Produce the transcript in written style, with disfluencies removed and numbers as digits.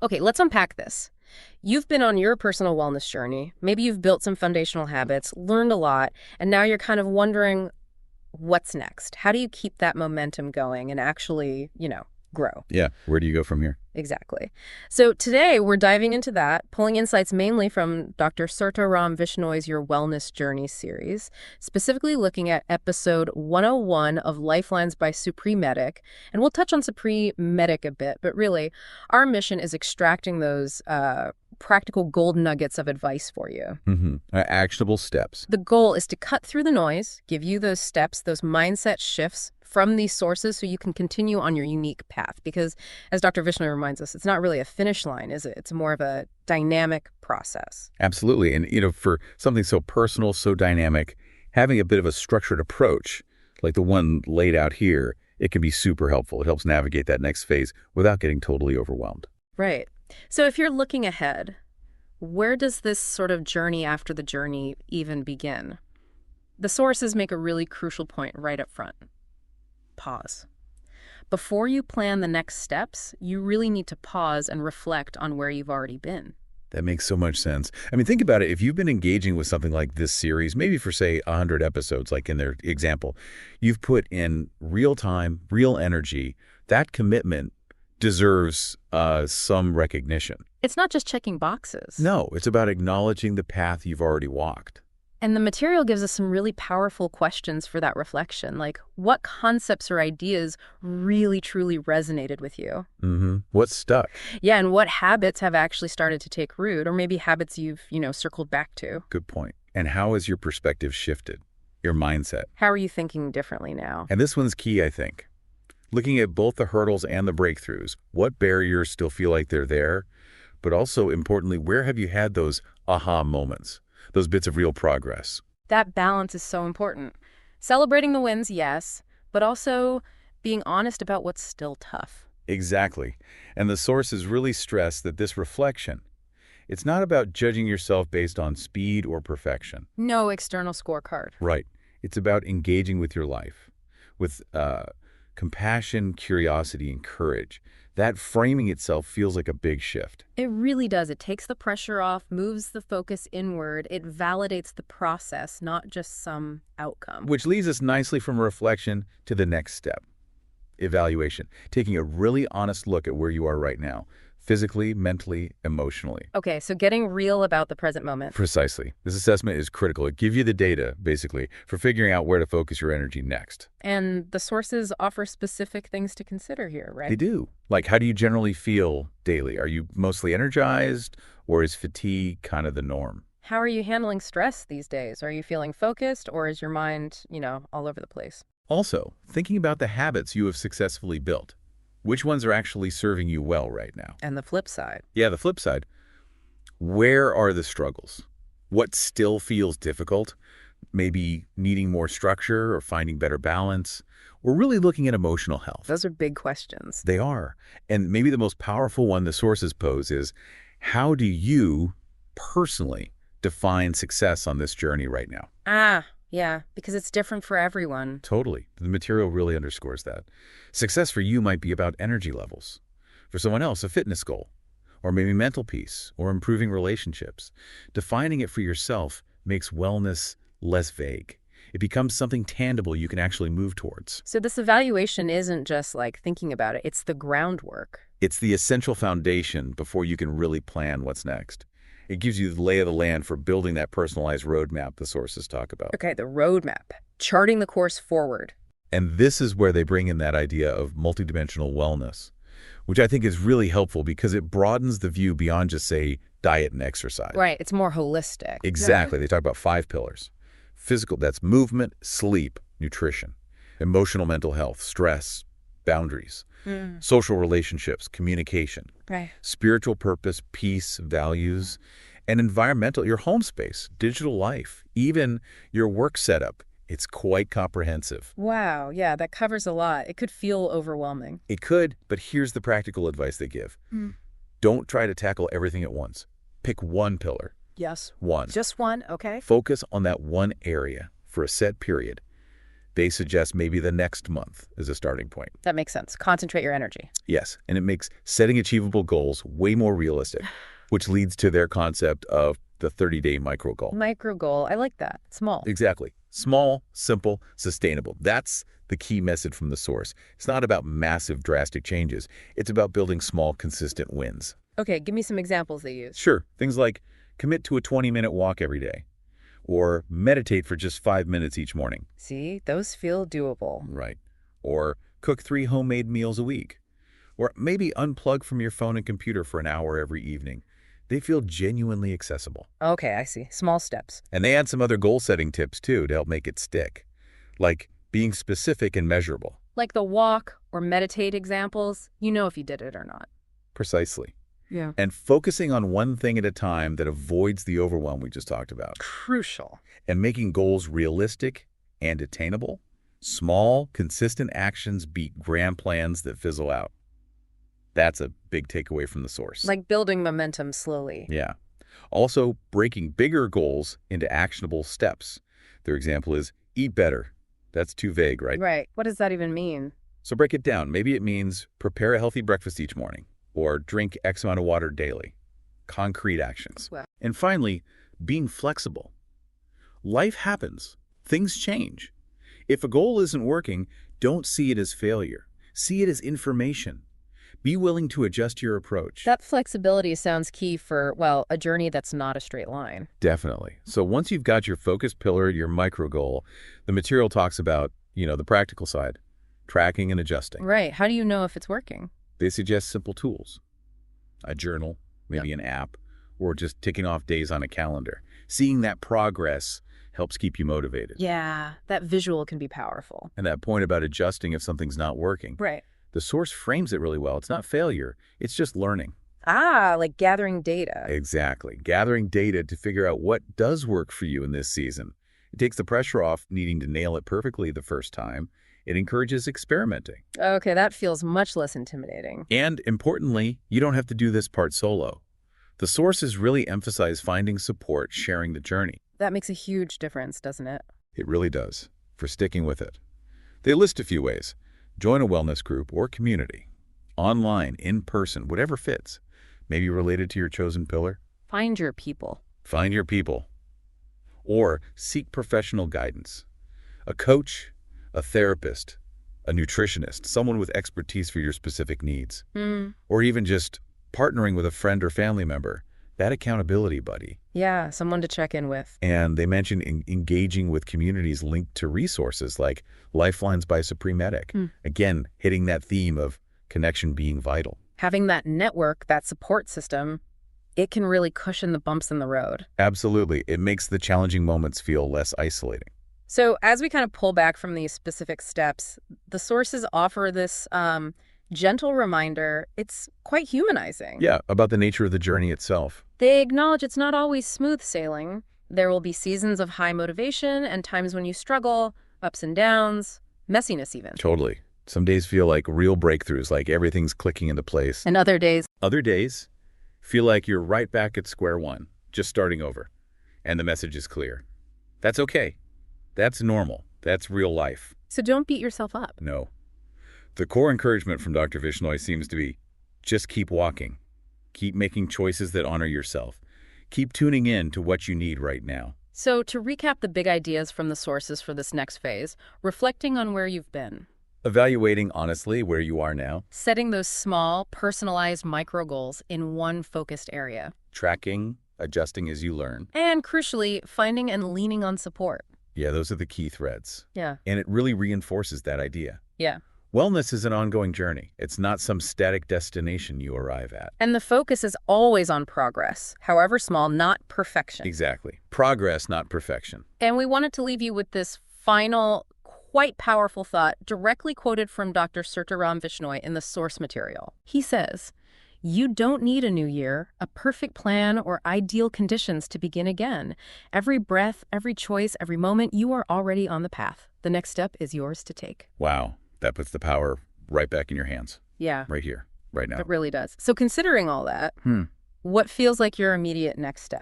Okay, let's unpack this. You've been on your personal wellness journey. Maybe you've built some foundational habits, learned a lot, and now you're kind of wondering what's next. How do you keep that momentum going and actually, grow? Yeah, where do you go from here? Exactly. So today we're diving into that, pulling insights mainly from Dr. Surtaram Vishnoi's Your Wellness Journey series, specifically looking at episode 101 of Lifelines by Supremedic. And we'll touch on Supremedic a bit, but really, our mission is extracting those practical gold nuggets of advice for you. Actionable steps. The goal is to cut through the noise, give you those steps, those mindset shifts from these sources so you can continue on your unique path. Because as Dr. Vishnoi reminds us, it's not really a finish line, is it? It's more of a dynamic process. Absolutely. And, for something so personal, so dynamic, having a bit of a structured approach, like the one laid out here, it can be super helpful. It helps navigate that next phase without getting totally overwhelmed. Right. So if you're looking ahead, where does this sort of journey after the journey even begin? The sources make a really crucial point right up front. Pause. Before you plan the next steps, you really need to pause and reflect on where you've already been. That makes so much sense. I mean, think about it. If you've been engaging with something like this series, maybe for, say, 100 episodes, like in their example, you've put in real time, real energy. That commitment deserves some recognition. It's not just checking boxes. No, it's about acknowledging the path you've already walked. And the material gives us some really powerful questions for that reflection, like what concepts or ideas really truly resonated with you? What's stuck? Yeah, and what habits have actually started to take root, or maybe habits you've, circled back to? Good point. And how has your perspective shifted? Your mindset? How are you thinking differently now? And this one's key, I think. Looking at both the hurdles and the breakthroughs, what barriers still feel like they're there? But also, importantly, where have you had those aha moments? Those bits of real progress. That balance is so important. Celebrating the wins, yes, but also being honest about what's still tough. Exactly. And the sources really stress that this reflection, it's not about judging yourself based on speed or perfection. No external scorecard. Right. It's about engaging with your life with compassion, curiosity, and courage. That framing itself feels like a big shift. It really does. It takes the pressure off, moves the focus inward. It validates the process, not just some outcome. Which leads us nicely from reflection to the next step. Evaluation. Taking a really honest look at where you are right now. Physically, mentally, emotionally. Okay, so getting real about the present moment. Precisely. This assessment is critical. It gives you the data, basically, for figuring out where to focus your energy next. And the sources offer specific things to consider here, right? They do. Like, how do you generally feel daily? Are you mostly energized, or is fatigue kind of the norm? How are you handling stress these days? Are you feeling focused, or is your mind, all over the place? Also, thinking about the habits you have successfully built. Which ones are actually serving you well right now? And the flip side. Yeah, the flip side. Where are the struggles? What still feels difficult? Maybe needing more structure or finding better balance? We're really looking at emotional health. Those are big questions. They are. And maybe the most powerful one the sources pose is, how do you personally define success on this journey right now? Yeah, because it's different for everyone. Totally. The material really underscores that. Success for you might be about energy levels. For someone else, a fitness goal, or maybe mental peace, or improving relationships. Defining it for yourself makes wellness less vague. It becomes something tangible you can actually move towards. So this evaluation isn't just like thinking about it, it's the groundwork. It's the essential foundation before you can really plan what's next. It gives you the lay of the land for building that personalized roadmap the sources talk about. Okay, the roadmap, charting the course forward. And this is where they bring in that idea of multidimensional wellness, which I think is really helpful because it broadens the view beyond just, say, diet and exercise. Right, it's more holistic. Exactly. They talk about 5 pillars. Physical, that's movement, sleep, nutrition. Emotional mental health, stress, boundaries. Social relationships, communication. Right. Spiritual purpose, peace, values. And environmental, your home space, digital life, even your work setup. It's quite comprehensive. Wow, yeah, that covers a lot. It could feel overwhelming. It could, but here's the practical advice they give. Don't try to tackle everything at once. Pick one pillar. Yes. One. Just one, okay. Focus on that one area for a set period. They suggest maybe the next month as a starting point. That makes sense. Concentrate your energy. Yes, and it makes setting achievable goals way more realistic, which leads to their concept of the 30-day micro goal. Micro goal. I like that. Small. Exactly. Small, simple, sustainable. That's the key message from the source. It's not about massive, drastic changes. It's about building small, consistent wins. Okay, give me some examples they use. Sure, things like commit to a 20-minute walk every day, or meditate for just 5 minutes each morning. See, those feel doable. Right. Or cook 3 homemade meals a week. Or maybe unplug from your phone and computer for an hour every evening. They feel genuinely accessible. Okay, I see. Small steps. And they add some other goal-setting tips, too, to help make it stick. Like being specific and measurable. Like the walk or meditate examples, you know if you did it or not. Precisely. Yeah. And focusing on one thing at a time that avoids the overwhelm we just talked about. Crucial. And making goals realistic and attainable. Small, consistent actions beat grand plans that fizzle out. That's a big takeaway from the source. Like building momentum slowly. Yeah. Also, breaking bigger goals into actionable steps. Their example is eat better. That's too vague, right? Right. What does that even mean? So break it down. Maybe it means prepare a healthy breakfast each morning, or drink X amount of water daily. Concrete actions. Well. And finally, being flexible. Life happens. Things change. If a goal isn't working, don't see it as failure. See it as information. Be willing to adjust your approach. That flexibility sounds key for, well, a journey that's not a straight line. Definitely. So once you've got your focus pillar, your micro goal, the material talks about, the practical side, tracking and adjusting. Right. How do you know if it's working? They suggest simple tools. A journal, maybe an app, or just ticking off days on a calendar. Seeing that progress helps keep you motivated. Yeah, that visual can be powerful. And that point about adjusting if something's not working. Right. The source frames it really well. It's not failure. It's just learning. Ah, like gathering data. Exactly. Gathering data to figure out what does work for you in this season. It takes the pressure off needing to nail it perfectly the first time. It encourages experimenting. Okay, that feels much less intimidating. And importantly, you don't have to do this part solo. The sources really emphasize finding support, sharing the journey. That makes a huge difference, doesn't it? It really does, for sticking with it. They list a few ways. Join a wellness group or community. Online, in person, whatever fits. Maybe related to your chosen pillar. Find your people. Find your people. Or seek professional guidance. A coach, a therapist, a nutritionist, someone with expertise for your specific needs. Or even just partnering with a friend or family member. That accountability buddy. Yeah, someone to check in with. And they mention engaging with communities linked to resources like Lifelines by Supreme Medic. Again, hitting that theme of connection being vital. Having that network, that support system, it can really cushion the bumps in the road. Absolutely. It makes the challenging moments feel less isolating. So as we kind of pull back from these specific steps, the sources offer this gentle reminder. It's quite humanizing. Yeah, about the nature of the journey itself. They acknowledge it's not always smooth sailing. There will be seasons of high motivation and times when you struggle, ups and downs, messiness even. Totally. Some days feel like real breakthroughs, like everything's clicking into place. And other days feel like you're right back at square one, just starting over. And the message is clear. That's okay. That's normal. That's real life. So don't beat yourself up. No. The core encouragement from Dr. Vishnoi seems to be, just keep walking. Keep making choices that honor yourself. Keep tuning in to what you need right now. So to recap the big ideas from the sources for this next phase, reflecting on where you've been. Evaluating honestly where you are now. Setting those small, personalized micro goals in one focused area. Tracking, adjusting as you learn. And crucially, finding and leaning on support. Yeah, those are the key threads. Yeah. And it really reinforces that idea. Yeah. Wellness is an ongoing journey. It's not some static destination you arrive at. And the focus is always on progress, however small, not perfection. Exactly. Progress, not perfection. And we wanted to leave you with this final, quite powerful thought directly quoted from Dr. Surtaram Vishnoi in the source material. He says, "You don't need a new year, a perfect plan, or ideal conditions to begin again. Every breath, every choice, every moment, you are already on the path. The next step is yours to take." Wow. That puts the power right back in your hands. Yeah. Right here, right now. It really does. So considering all that, what feels like your immediate next step?